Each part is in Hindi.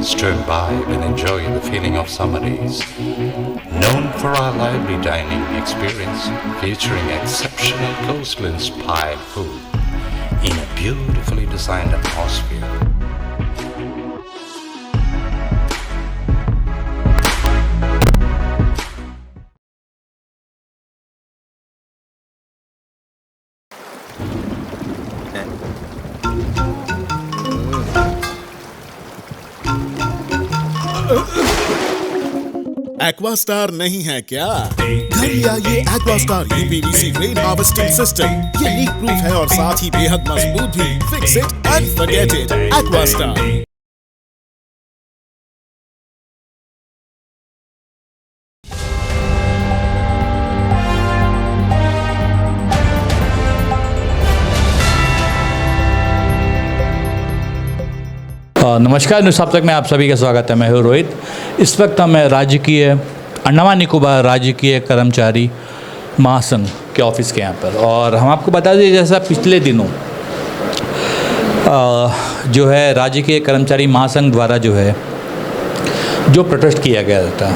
stroll by and enjoy the feeling of summer days. Known for our lively dining experience, featuring exceptional coastal-inspired food in a beautifully designed atmosphere. Aquastar नहीं है क्या? घर ले आइए Aquastar UPVC rain harvesting system. ये लीक प्रूफ है और साथ ही बेहद मजबूत भी। Fix it and forget it. Aquastar. नमस्कार, न्यूज़ अब तक में आप सभी का स्वागत है। मैं हूँ रोहित। इस वक्त हम राजकीय अंडमान निकोबार राजकीय कर्मचारी महासंघ के ऑफिस के यहाँ पर, और हम आपको बता दें जैसा पिछले दिनों जो है राजकीय कर्मचारी महासंघ द्वारा जो है जो प्रोटेस्ट किया गया था,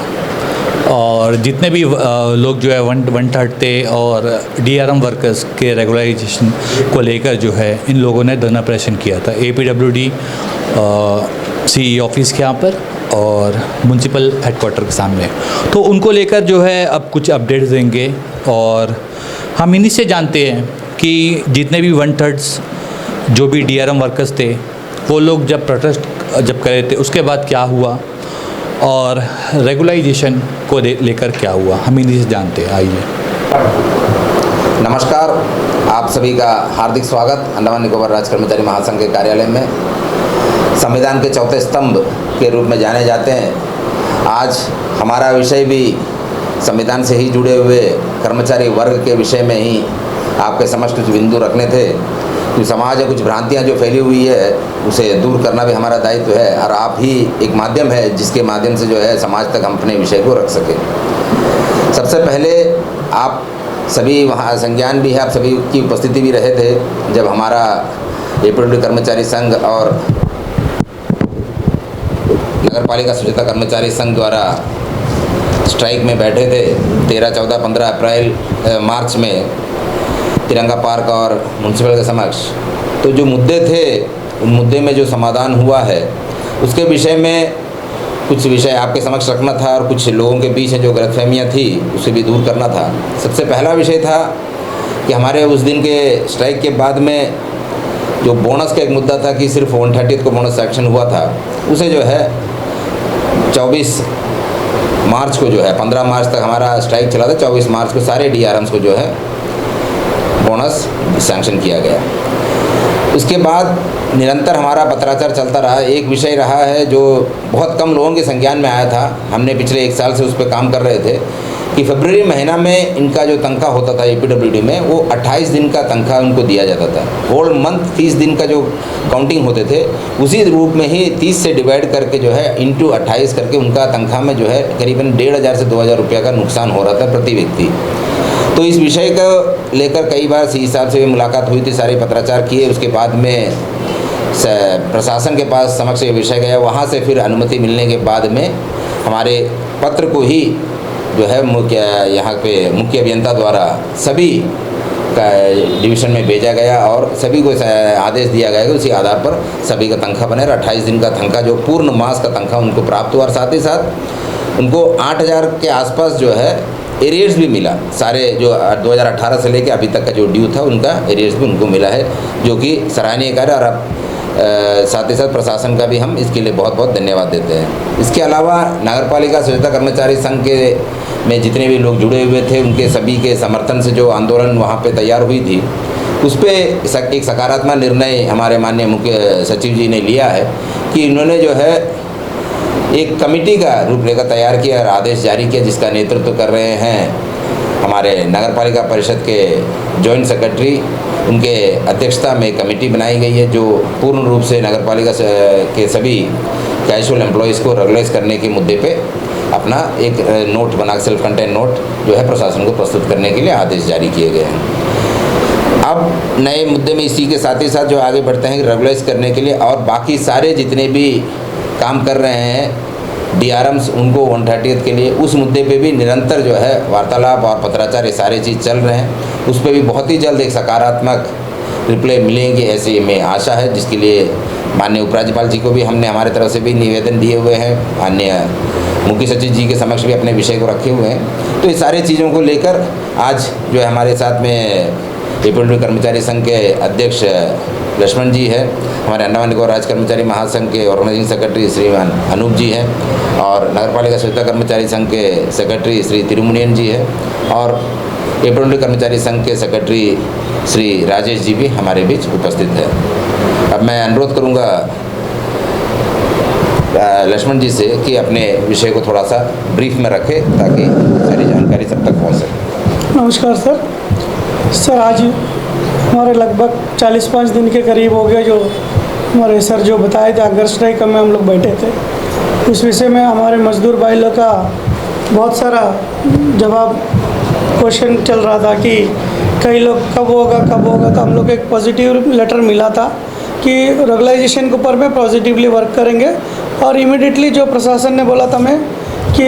और जितने भी लोग जो है वन थर्ड थे और डीआरएम वर्कर्स के रेगुलराइजेशन को लेकर जो है इन लोगों ने धरना प्रदर्शन किया था एपीडब्ल्यूडी सीई ऑफिस के यहाँ पर और म्यूनसिपल हेडक्वार्टर के सामने। तो उनको लेकर जो है अब कुछ अपडेट्स देंगे, और हम इन्हीं से जानते हैं कि जितने भी वन थर्ड्स जो भी डीआरएम वर्कर्स थे वो लोग जब प्रोटेस्ट जब करे थे उसके बाद क्या हुआ और रेगुलाइजेशन को लेकर क्या हुआ, हम इन्हीं से जानते हैं। आइए। नमस्कार, आप सभी का हार्दिक स्वागत अंडमान निकोबार राज्य कर्मचारी महासंघ के कार्यालय में। संविधान के चौथे स्तंभ के रूप में जाने जाते हैं। आज हमारा विषय भी संविधान से ही जुड़े हुए कर्मचारी वर्ग के विषय में ही आपके समक्ष कुछ बिंदु रखने थे। कि समाज में कुछ भ्रांतियां जो फैली हुई है उसे दूर करना भी हमारा दायित्व है, और आप ही एक माध्यम है जिसके माध्यम से जो है समाज तक हम अपने विषय को रख सकें। सबसे पहले आप सभी वहाँ संज्ञान भी है, आप सभी की उपस्थिति भी रहे थे जब हमारा एपीडब्ल्यूडी कर्मचारी संघ और नगर पालिका स्वच्छता कर्मचारी संघ द्वारा स्ट्राइक में बैठे थे 13, 14, 15 अप्रैल मार्च में तिरंगा पार्क और म्यूनसिपल के समक्ष। तो जो मुद्दे थे उन मुद्दे में जो समाधान हुआ है उसके विषय में कुछ विषय आपके समक्ष रखना था, और कुछ लोगों के बीच जो गलतफहमियाँ थी उसे भी दूर करना था। सबसे पहला विषय था कि हमारे उस दिन के स्ट्राइक के बाद में जो बोनस का एक मुद्दा था कि सिर्फ 130 को बोनस सेक्शन हुआ था, उसे जो है 24 मार्च को जो है 15 मार्च तक हमारा स्ट्राइक चला था, 24 मार्च को सारे डीआरएम्स को जो है बोनस सैंक्शन किया गया। उसके बाद निरंतर हमारा पत्राचार चलता रहा। एक विषय रहा है जो बहुत कम लोगों के संज्ञान में आया था, हमने पिछले 1 साल से उस पर काम कर रहे थे कि फरवरी महीना में इनका जो तनख्वाह होता था एपीडब्ल्यूडी में वो 28 दिन का तनख्वाह उनको दिया जाता था। होल मंथ 30 दिन का जो काउंटिंग होते थे उसी रूप में ही 30 से डिवाइड करके जो है इंटू 28 करके उनका तनख्वाह में जो है करीबन 1500 से 2000 रुपये का नुकसान हो रहा था प्रति व्यक्ति। तो इस विषय को लेकर कई बार सीई साहब से भी मुलाकात हुई थी, सारे पत्राचार किए। उसके बाद में प्रशासन के पास समक्ष ये विषय गया, वहाँ से फिर अनुमति मिलने के बाद में हमारे पत्र को ही जो है यहाँ पे मुख्य अभियंता द्वारा सभी का डिवीज़न में भेजा गया और सभी को आदेश दिया गया कि उसी आधार पर सभी का तनख्वाह बने। 28 दिन का तनख्वाह जो पूर्ण मास का तनख्वाह उनको प्राप्त हुआ, और साथ ही साथ उनको 8000 के आसपास जो है एरियर्स भी मिला। सारे जो 2018 से लेकर अभी तक का जो ड्यू था उनका एरियर्स भी उनको मिला है, जो कि सराहनीय कार्य। और अब साथ ही साथ प्रशासन का भी हम इसके लिए बहुत बहुत धन्यवाद देते हैं। इसके अलावा नगरपालिका स्वच्छता कर्मचारी संघ के में जितने भी लोग जुड़े हुए थे उनके सभी के समर्थन से जो आंदोलन वहाँ पे तैयार हुई थी उस पर एक सकारात्मक निर्णय हमारे माननीय मुख्य सचिव जी ने लिया है कि इन्होंने जो है एक कमेटी का रूपरेखा तैयार किया और आदेश जारी किया, जिसका नेतृत्व कर रहे हैं हमारे नगरपालिका परिषद के जॉइंट सेक्रेटरी। उनके अध्यक्षता में कमेटी बनाई गई है जो पूर्ण रूप से नगरपालिका के सभी कैजुअल एम्प्लॉयज़ को रेगुलाइज करने के मुद्दे पे अपना एक नोट बना, सेल्फ कंटेंट नोट जो है प्रशासन को प्रस्तुत करने के लिए आदेश जारी किए गए हैं। अब नए मुद्दे में इसी के साथ ही साथ जो आगे बढ़ते हैं रेगुलाइज करने के लिए और बाकी सारे जितने भी काम कर रहे हैं DRMs, उनको 130th के लिए उस मुद्दे पे भी निरंतर जो है वार्तालाप और पत्राचार ये सारे चीज़ चल रहे हैं। उस पर भी बहुत ही जल्द एक सकारात्मक रिप्लाई मिलेंगे ऐसी में आशा है, जिसके लिए माननीय उपराज्यपाल जी को भी हमने हमारे तरफ से भी निवेदन दिए हुए हैं, माननीय मुख्य सचिव जी के समक्ष भी अपने विषय को रखे हुए हैं। तो ये सारे चीज़ों को लेकर आज जो है हमारे साथ में APWD कर्मचारी संघ के अध्यक्ष लक्ष्मण जी है, हमारे अंडमान निकोबार राज्य कर्मचारी महासंघ के ऑर्गेनाइजिंग सेक्रेटरी श्रीमान अनूप जी हैं, और नगरपालिका स्वच्छता कर्मचारी संघ के सेक्रेटरी श्री तिरुमुनियन जी है, और APWD कर्मचारी संघ के सेक्रेटरी श्री राजेश जी भी हमारे बीच उपस्थित है। अब मैं अनुरोध करूंगा लक्ष्मण जी से कि अपने विषय को थोड़ा सा ब्रीफ में रखें ताकि सारी जानकारी सब तक पहुंच सके। नमस्कार सर। आज हमारे लगभग 45 दिन के करीब हो गया जो हमारे सर जो बताए थे हंगर स्ट्राइक में हम लोग बैठे थे। उस विषय में हमारे मजदूर भाई लोग का बहुत सारा जवाब क्वेश्चन चल रहा था कि कई लोग कब होगा। तो हम लोग एक पॉजिटिव लेटर मिला था कि रेगुलाइजेशन के ऊपर में पॉजिटिवली वर्क करेंगे, और इमीडिएटली जो प्रशासन ने बोला था हमें कि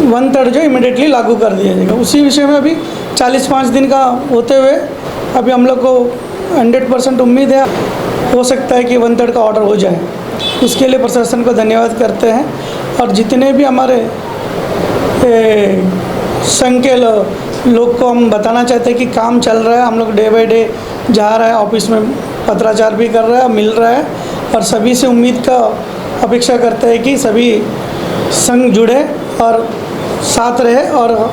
1/3 जो इमीडिएटली लागू कर दिया जाएगा। उसी विषय में अभी 45 दिन का होते हुए अभी हम लोग को 100% उम्मीद है हो सकता है कि 1/3 का ऑर्डर हो जाए। उसके लिए प्रशासन को धन्यवाद करते हैं, और जितने भी हमारे संघ के लोग को हम बताना चाहते हैं कि काम चल रहा है, हम लोग डे बाय डे जा रहा है, ऑफिस में पत्राचार भी कर रहा है, मिल रहा है, और सभी से उम्मीद का अपेक्षा करते हैं कि सभी संघ जुड़े और साथ रहे, और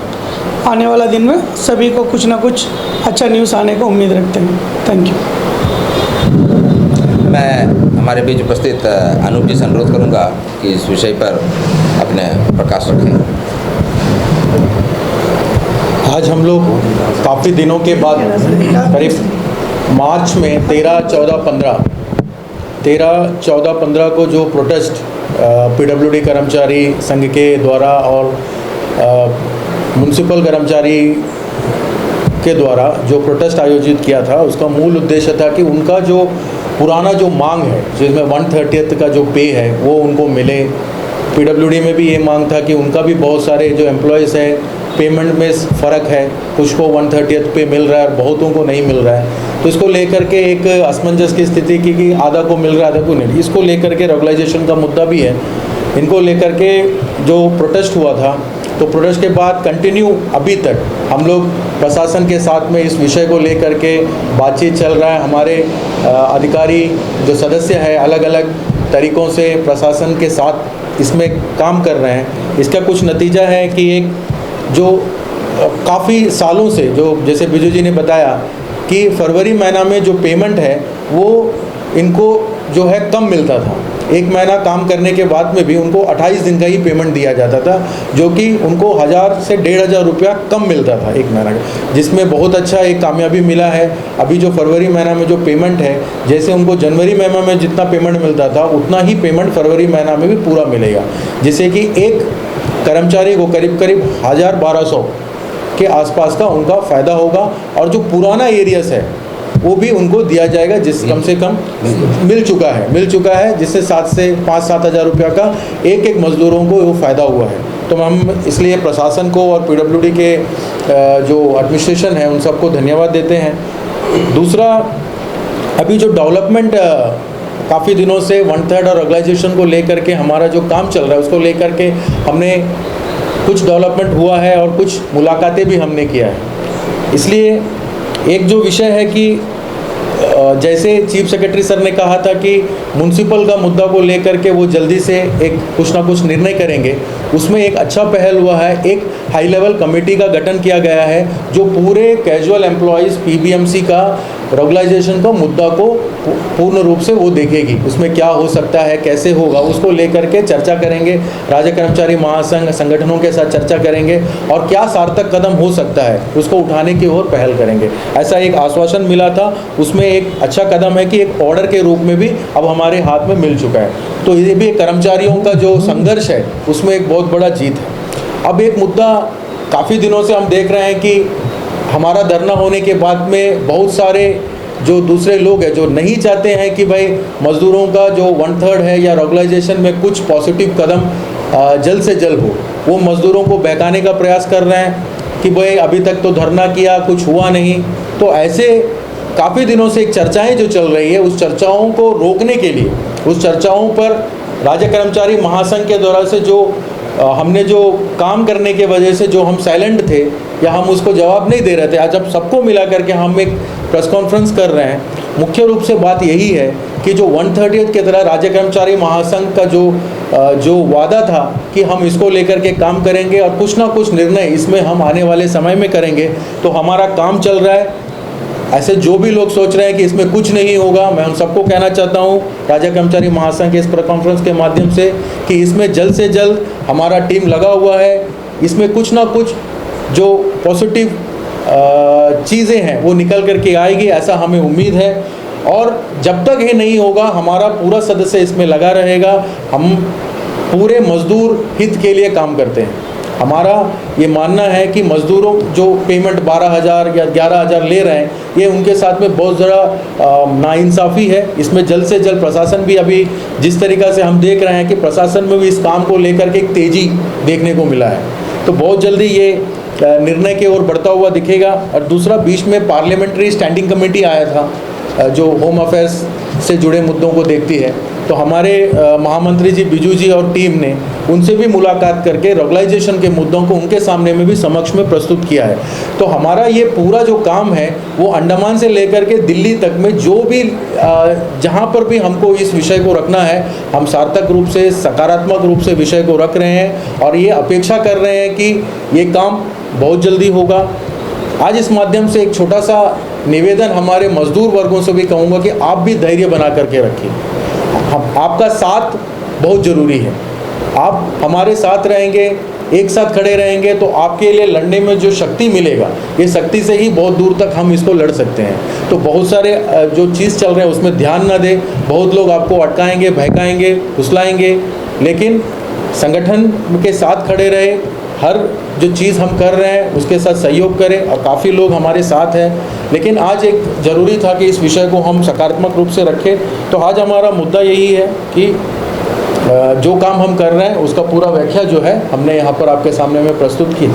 आने वाला दिन में सभी को कुछ ना कुछ अच्छा न्यूज़ आने को उम्मीद रखते हैं। Thank you. मैं हमारे बीच उपस्थित अनूप जी से अनुरोध करूंगा कि इस विषय पर अपने प्रकाश रखें। आज हम लोग काफ़ी दिनों के बाद करीब मार्च में 13, 14, 15 को जो प्रोटेस्ट PWD कर्मचारी संघ के द्वारा और म्युनिसिपल कर्मचारी के द्वारा जो प्रोटेस्ट आयोजित किया था, उसका मूल उद्देश्य था कि उनका जो पुराना जो मांग है, जिसमें 1/30 का जो पे है वो उनको मिले। PWD में भी ये मांग था कि उनका भी बहुत सारे जो एम्प्लॉयज़ हैं पेमेंट में फ़र्क है, कुछ को 1/30 पे मिल रहा है और बहुतों को नहीं मिल रहा है। तो इसको लेकर के एक असमंजस की स्थिति की कि आधा को मिल रहा है, आधा को नहीं। इसको लेकर के रेगुलाइजेशन का मुद्दा भी है। इनको लेकर के जो प्रोटेस्ट हुआ था, तो प्रोटेस्ट के बाद कंटिन्यू अभी तक हम लोग प्रशासन के साथ में इस विषय को लेकर के बातचीत चल रहा है। हमारे अधिकारी जो सदस्य हैं अलग अलग तरीक़ों से प्रशासन के साथ इसमें काम कर रहे हैं। इसका कुछ नतीजा है कि एक जो काफ़ी सालों से जो जैसे बिजू जी ने बताया कि फरवरी महीना में जो पेमेंट है वो इनको जो है कम मिलता था। एक महीना काम करने के बाद में भी उनको 28 दिन का ही पेमेंट दिया जाता था, जो कि उनको 1000 से 1500 रुपया कम मिलता था एक महीना का, जिसमें बहुत अच्छा एक कामयाबी मिला है। अभी जो फरवरी महीना में जो पेमेंट है, जैसे उनको जनवरी महीना में जितना पेमेंट मिलता था उतना ही पेमेंट फरवरी महीना में भी पूरा मिलेगा, जिससे कि एक कर्मचारी को करीब 1000-1200 के आसपास का उनका फ़ायदा होगा। और जो पुराना एरियस है वो भी उनको दिया जाएगा, जिस कम से कम मिल चुका है, जिससे 5-7 हज़ार रुपया का एक मज़दूरों को वो फ़ायदा हुआ है। तो हम इसलिए प्रशासन को और PWD के जो एडमिनिस्ट्रेशन है उन सबको धन्यवाद देते हैं। दूसरा, अभी जो डेवलपमेंट काफ़ी दिनों से 1/3 और रेगुलाइजेशन को लेकर के हमारा जो काम चल रहा है उसको लेकर के हमने कुछ डेवलपमेंट हुआ है और कुछ मुलाकातें भी हमने किया है। इसलिए एक जो विषय है कि जैसे चीफ सेक्रेटरी सर ने कहा था कि म्युनिसिपल का मुद्दा को लेकर के वो जल्दी से एक कुछ ना कुछ निर्णय करेंगे, उसमें एक अच्छा पहल हुआ है। एक हाई लेवल कमेटी का गठन किया गया है जो पूरे कैजुअल एम्प्लॉयज़ PBMC का रेगुलाइजेशन का मुद्दा को पूर्ण रूप से वो देखेगी। उसमें क्या हो सकता है, कैसे होगा, उसको लेकर के चर्चा करेंगे। राज्य कर्मचारी महासंघ संगठनों के साथ चर्चा करेंगे और क्या सार्थक कदम हो सकता है उसको उठाने की ओर पहल करेंगे। ऐसा एक आश्वासन मिला था, उसमें एक अच्छा कदम है कि एक ऑर्डर के रूप में भी अब हमारे हाथ में मिल चुका है। तो ये भी कर्मचारियों का जो संघर्ष है उसमें एक बहुत बड़ा जीत है। अब एक मुद्दा काफ़ी दिनों से हम देख रहे हैं कि हमारा धरना होने के बाद में बहुत सारे जो दूसरे लोग हैं जो नहीं चाहते हैं कि भाई मज़दूरों का जो 1/3 है या रेगुलाइजेशन में कुछ पॉजिटिव कदम जल्द से जल्द हो, वो मज़दूरों को बहकाने का प्रयास कर रहे हैं कि भाई अभी तक तो धरना किया, कुछ हुआ नहीं। तो ऐसे काफ़ी दिनों से एक चर्चाएं जो चल रही है, उस चर्चाओं को रोकने के लिए, उस चर्चाओं पर राज्य कर्मचारी महासंघ के द्वारा से जो हमने जो काम करने के वजह से जो हम साइलेंट थे या हम उसको जवाब नहीं दे रहे थे, आज अब सबको मिला करके हम एक प्रेस कॉन्फ्रेंस कर रहे हैं। मुख्य रूप से बात यही है कि जो 1/30 के तरह राज्य कर्मचारी महासंघ का जो वादा था कि हम इसको लेकर के काम करेंगे और कुछ ना कुछ निर्णय इसमें हम आने वाले समय में करेंगे, तो हमारा काम चल रहा है। ऐसे जो भी लोग सोच रहे हैं कि इसमें कुछ नहीं होगा, मैं उन सबको कहना चाहता हूँ राज्य कर्मचारी महासंघ के इस प्रेस कॉन्फ्रेंस के माध्यम से कि इसमें जल्द से जल्द हमारा टीम लगा हुआ है। इसमें कुछ ना कुछ जो पॉजिटिव चीज़ें हैं वो निकल करके आएगी, ऐसा हमें उम्मीद है। और जब तक ये नहीं होगा, हमारा पूरा सदस्य इसमें लगा रहेगा। हम पूरे मजदूर हित के लिए काम करते हैं। हमारा ये मानना है कि मज़दूरों जो पेमेंट 12,000 या 11,000 ले रहे हैं, ये उनके साथ में बहुत ज़रा नाइंसाफ़ी है। इसमें जल्द से जल्द प्रशासन भी, अभी जिस तरीक़ा से हम देख रहे हैं कि प्रशासन में भी इस काम को लेकर के एक तेज़ी देखने को मिला है, तो बहुत जल्दी ये निर्णय की ओर बढ़ता हुआ दिखेगा। और दूसरा, बीच में पार्लियामेंट्री स्टैंडिंग कमेटी आया था जो होम अफेयर्स से जुड़े मुद्दों को देखती है, तो हमारे महामंत्री जी बिजू जी और टीम ने उनसे भी मुलाकात करके रेगुलाइजेशन के मुद्दों को उनके सामने में भी समक्ष में प्रस्तुत किया है। तो हमारा ये पूरा जो काम है वो अंडमान से लेकर के दिल्ली तक में जो भी जहाँ पर भी हमको इस विषय को रखना है, हम सार्थक रूप से, सकारात्मक रूप से विषय को रख रहे हैं और ये अपेक्षा कर रहे हैं कि ये काम बहुत जल्दी होगा। आज इस माध्यम से एक छोटा सा निवेदन हमारे मजदूर वर्गों से भी कहूँगा कि आप भी धैर्य बना करके रखिए। आपका साथ बहुत ज़रूरी है। आप हमारे साथ रहेंगे, एक साथ खड़े रहेंगे, तो आपके लिए लड़ने में जो शक्ति मिलेगा, ये शक्ति से ही बहुत दूर तक हम इसको लड़ सकते हैं। तो बहुत सारे जो चीज़ चल रहे हैं उसमें ध्यान ना दें। बहुत लोग आपको अटकाएंगे, बहकाएंगे, फुसलाएंगे, लेकिन संगठन के साथ खड़े रहे। हर जो चीज़ हम कर रहे हैं उसके साथ सहयोग करें और काफ़ी लोग हमारे साथ हैं। लेकिन आज एक ज़रूरी था कि इस विषय को हम सकारात्मक रूप से रखें। तो आज हमारा मुद्दा यही है कि जो काम हम कर रहे हैं उसका पूरा व्याख्या जो है हमने यहाँ पर आपके सामने में प्रस्तुत की।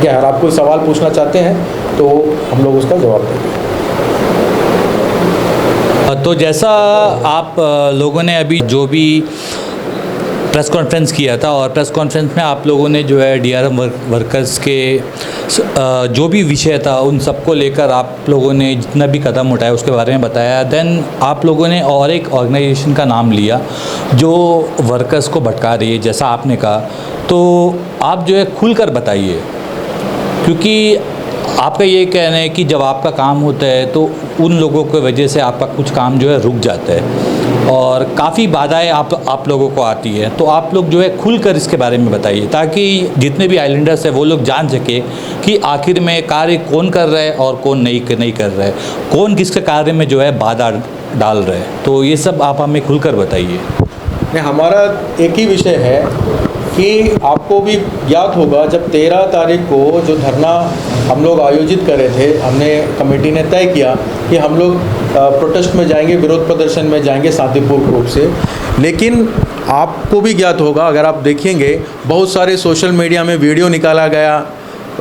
क्या अगर आप कोई सवाल पूछना चाहते हैं तो हम लोग उसका जवाब देंगे। तो जैसा आप लोगों ने अभी जो भी प्रेस कॉन्फ्रेंस किया था, और प्रेस कॉन्फ्रेंस में आप लोगों ने जो है डीआरएम वर्कर्स के जो भी विषय था उन सबको लेकर आप लोगों ने जितना भी कदम उठाया उसके बारे में बताया। देन आप लोगों ने और एक ऑर्गेनाइजेशन का नाम लिया जो वर्कर्स को भटका रही है, जैसा आपने कहा। तो आप जो है खुलकर बताइए, क्योंकि आपका ये कहना है कि जब आपका काम होता है तो उन लोगों की वजह से आपका कुछ काम जो है रुक जाता है और काफ़ी बाधाएं आप लोगों को आती है। तो आप लोग जो है खुलकर इसके बारे में बताइए, ताकि जितने भी आइलैंडर्स हैं वो लोग जान सके कि आखिर में कार्य कौन कर रहा है और कौन नहीं कर रहा है, कौन किसके कार्य में जो है बाधा डाल रहा है। तो ये सब आप हमें खुलकर बताइए। हमारा एक ही विषय है कि आपको भी याद होगा जब 13 तारीख को जो धरना हम लोग आयोजित कर रहे थे, हमने कमेटी ने तय किया कि हम लोग प्रोटेस्ट में जाएंगे, विरोध प्रदर्शन में जाएंगे शांतिपूर्ण रूप से। लेकिन आपको भी ज्ञात होगा, अगर आप देखेंगे बहुत सारे सोशल मीडिया में वीडियो निकाला गया,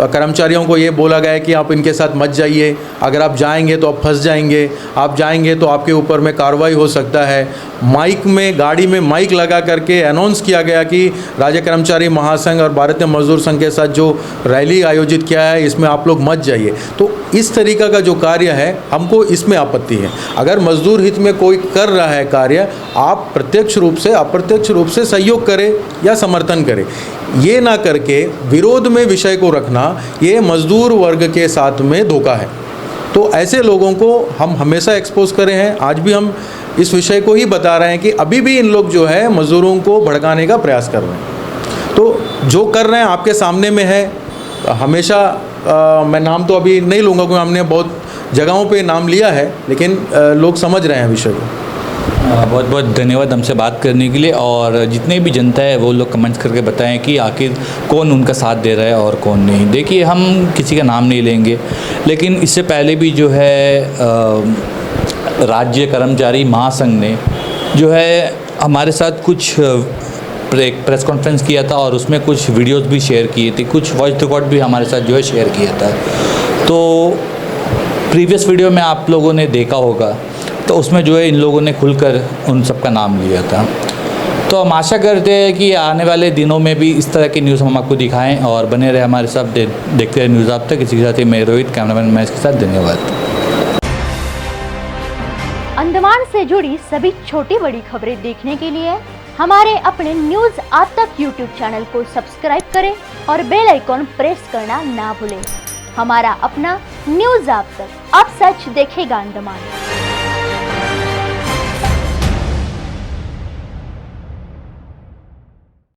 कर्मचारियों को ये बोला गया कि आप इनके साथ मत जाइए, अगर आप जाएंगे तो आप फंस जाएंगे, आप जाएंगे तो आपके ऊपर में कार्रवाई हो सकता है। माइक में, गाड़ी में माइक लगा करके अनाउंस किया गया कि राज्य कर्मचारी महासंघ और भारतीय मजदूर संघ के साथ जो रैली आयोजित किया है इसमें आप लोग मत जाइए। तो इस तरीक़ा का जो कार्य है हमको इसमें आपत्ति है। अगर मजदूर हित में कोई कर रहा है कार्य, आप प्रत्यक्ष रूप से, अप्रत्यक्ष रूप से सहयोग करें या समर्थन करें, ये ना करके विरोध में विषय को रखना, ये मजदूर वर्ग के साथ में धोखा है। तो ऐसे लोगों को हम हमेशा एक्सपोज करे हैं। आज भी हम इस विषय को ही बता रहे हैं कि अभी भी इन लोग जो है मजदूरों को भड़काने का प्रयास कर रहे हैं। तो जो कर रहे हैं आपके सामने में है। हमेशा मैं नाम तो अभी नहीं लूँगा क्योंकि हमने बहुत जगहों पे नाम लिया है, लेकिन लोग समझ रहे हैं विषय को। बहुत बहुत धन्यवाद हमसे बात करने के लिए। और जितने भी जनता है वो लोग कमेंट्स करके बताएं कि आखिर कौन उनका साथ दे रहा है और कौन नहीं। देखिए, हम किसी का नाम नहीं लेंगे, लेकिन इससे पहले भी जो है राज्य कर्मचारी महासंघ ने जो है हमारे साथ कुछ एक प्रेस कॉन्फ्रेंस किया था और उसमें कुछ वीडियोस भी शेयर किए थे, कुछ वॉइस रिकॉर्ड भी हमारे साथ जो है शेयर किया था। तो प्रीवियस वीडियो में आप लोगों ने देखा होगा, तो उसमें जो है इन लोगों ने खुलकर उन सब का नाम लिया था। तो हम आशा करते हैं कि आने वाले दिनों में भी इस तरह की न्यूज़ हम आपको दिखाएं और बने रहे हमारे साथ, देखते रहे न्यूज़ आप तक। इसी के साथ ही मैं रोहित, कैमरामैन महेश के साथ, धन्यवाद। अंडमान से जुड़ी सभी छोटी बड़ी खबरें देखने के लिए हमारे अपने न्यूज़ आप तक यूट्यूब चैनल को सब्सक्राइब करें और बेल आइकॉन प्रेस करना ना भूलें। हमारा अपना न्यूज़ आप तक, अब सच देखेगा अंडमान।